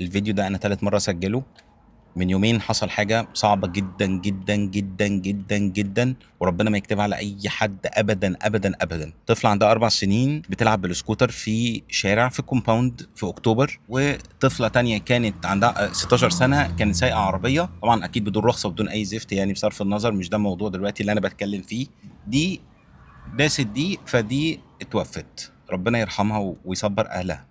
الفيديو ده انا تالت مرة اسجله. من يومين حصل حاجة صعبة جدا جدا جدا جدا جدا، وربنا ما يكتبها على اي حد ابدا ابدا ابدا. طفلة عندها 4 سنين بتلعب بالسكوتر في شارع في كومباوند في اكتوبر، وطفلة تانية كانت عندها 16 سنة كانت سايقة عربية، طبعا اكيد بدون رخصة وبدون اي زفت، يعني بصرف النظر مش ده الموضوع دلوقتي اللي انا بتكلم فيه. دي داست دي، فدي اتوفت، ربنا يرحمها ويصبر اهلها.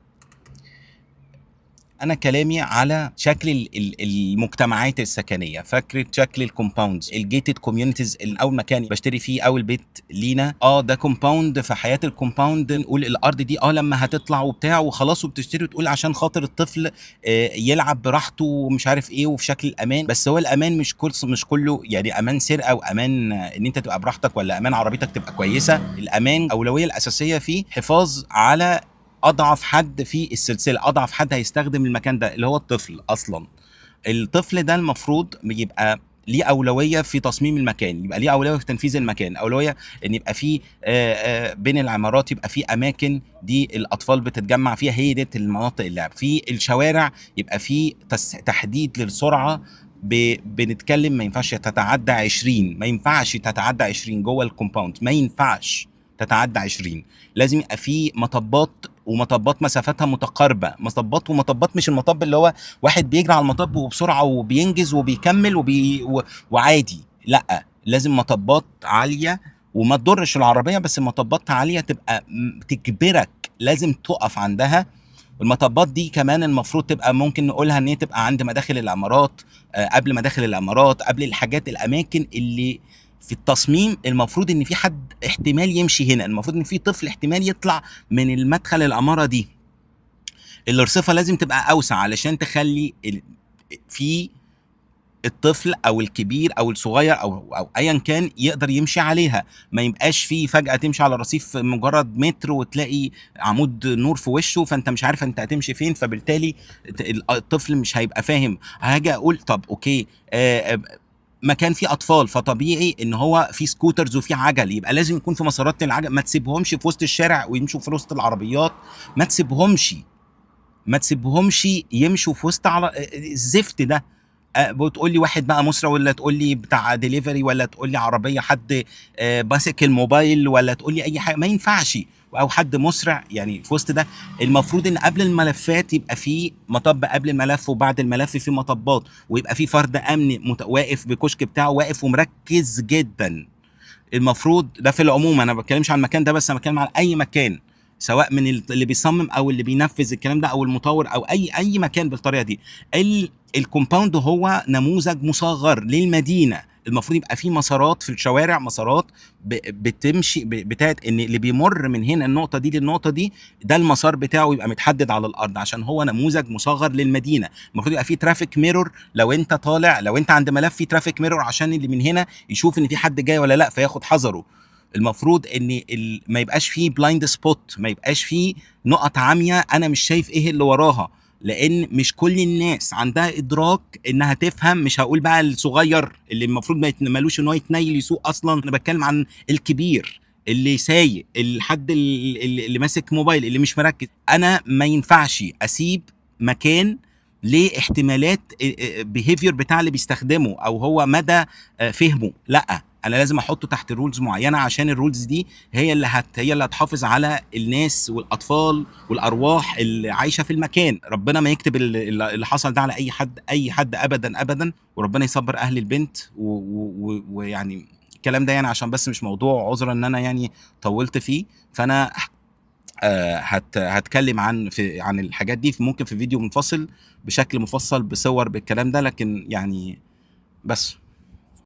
انا كلامي على شكل المجتمعات السكنيه، فكره شكل الكومباوندز الجيتد كوميونيتيز. اول مكان بشتري فيه اول بيت لينا ده كومباوند. في حياه الكومباوند نقول الارض دي لما هتطلع وبتاع وخلاص، وبتشتري وتقول عشان خاطر الطفل يلعب براحته ومش عارف ايه، وفي شكل الامان. بس هو الامان مش كله يعني امان سرقه وامان ان انت تبقى براحتك، ولا امان عربيتك تبقى كويسه. الامان اولويه الاساسيه فيه حفاظ على اضعف حد في السلسله، اضعف حد هيستخدم المكان ده اللي هو الطفل اصلا. الطفل ده المفروض يبقى ليه اولويه في تصميم المكان، يبقى ليه اولويه في تنفيذ المكان، اولويه ان يبقى في بين العمارات يبقى في اماكن دي الاطفال بتتجمع فيها، هي دي المناطق اللعب. في الشوارع يبقى في تحديد للسرعه، بنتكلم ما ينفعش تتعدى 20، ما ينفعش تتعدى 20 جوه الكومباوند، ما ينفعش تتعدى 20. لازم يبقى في مطبات، ومطبات مسافتها متقاربه، مطبات ومطبات، مش المطب اللي هو واحد بيجري على المطب وبسرعه وبينجز وبيكمل وعادي. لا، لازم مطبات عاليه وما تضرش العربيه، بس مطبات عاليه تبقى تجبرك لازم تقف عندها. المطبات دي كمان المفروض تبقى ممكن نقولها ان هي تبقى عند مداخل العمارات، قبل مداخل العمارات، قبل الحاجات الاماكن اللي في التصميم. المفروض ان في حد احتمال يمشي هنا، المفروض ان في طفل احتمال يطلع من المدخل العماره دي. الارصفه لازم تبقى اوسع علشان تخلي في الطفل او الكبير او الصغير او ايا كان يقدر يمشي عليها. ما يبقاش فيه فجاه تمشي على الرصيف مجرد متر وتلاقي عمود نور في وشه، فانت مش عارف انت هتمشي فين، فبالتالي الطفل مش هيبقى فاهم. هاجي اقول طب اوكي، مكان فيه اطفال، فطبيعي ان هو في سكوترز وفي عجل، يبقى لازم يكون في مسارات للعجل، ما تسيبهمش في وسط الشارع ويمشوا في وسط العربيات. ما تسيبهمش ما تسيبهمش يمشوا في وسط على الزفت ده. بتقول لي واحد بقى مسرع، ولا تقول لي بتاع ديليفري، ولا تقول لي عربيه حد ماسك الموبايل، ولا تقول لي اي حاجه، ما ينفعش. او حد مسرع يعني في وسط ده. المفروض ان قبل الملفات يبقى في مطب، قبل الملف وبعد الملف في مطبات، ويبقى في فرد امن واقف بكشك بتاعه، واقف ومركز جدا. المفروض ده في العموم، انا ما بتكلمش عن المكان ده بس، انا بتكلم عن اي مكان، سواء من اللي بيصمم او اللي بينفذ الكلام ده او المطور او اي مكان بالطريقه دي. الكومباوند هو نموذج مصغر للمدينه. المفروض يبقى في مسارات في الشوارع، مسارات بتمشي بتاعت ان اللي بيمر من هنا النقطه دي للنقطه دي، ده المسار بتاعه يبقى متحدد على الارض عشان هو نموذج مصغر للمدينه. المفروض يبقى في ترافيك ميرور، لو انت طالع، لو انت عند ملف في ترافيك ميرور عشان اللي من هنا يشوف ان في حد جاي ولا لا فياخد حذره. المفروض ان ما يبقاش فيه بلايند سبوت، ما يبقاش فيه نقط عاميه انا مش شايف ايه اللي وراها، لان مش كل الناس عندها ادراك انها تفهم. مش هقول بقى الصغير اللي المفروض ما مالوش ان هو يتنيل يسوق اصلا، انا بتكلم عن الكبير اللي سايق، الحد اللي ماسك موبايل اللي مش مركز. انا ما ينفعش اسيب مكان لاحتمالات بيهيفير بتاع اللي بيستخدمه او هو مدى فهمه. لا، انا لازم احطه تحت رولز معينه، عشان الرولز دي هي اللي هتحافظ على الناس والاطفال والارواح اللي عايشه في المكان. ربنا ما يكتب اللي حصل ده على اي حد ابدا ابدا، وربنا يصبر اهل البنت. ويعني الكلام ده يعني عشان بس مش موضوع عذرا ان انا يعني طولت فيه. فانا هتكلم عن الحاجات دي ممكن في فيديو منفصل بشكل مفصل بصور بالكلام ده، لكن يعني بس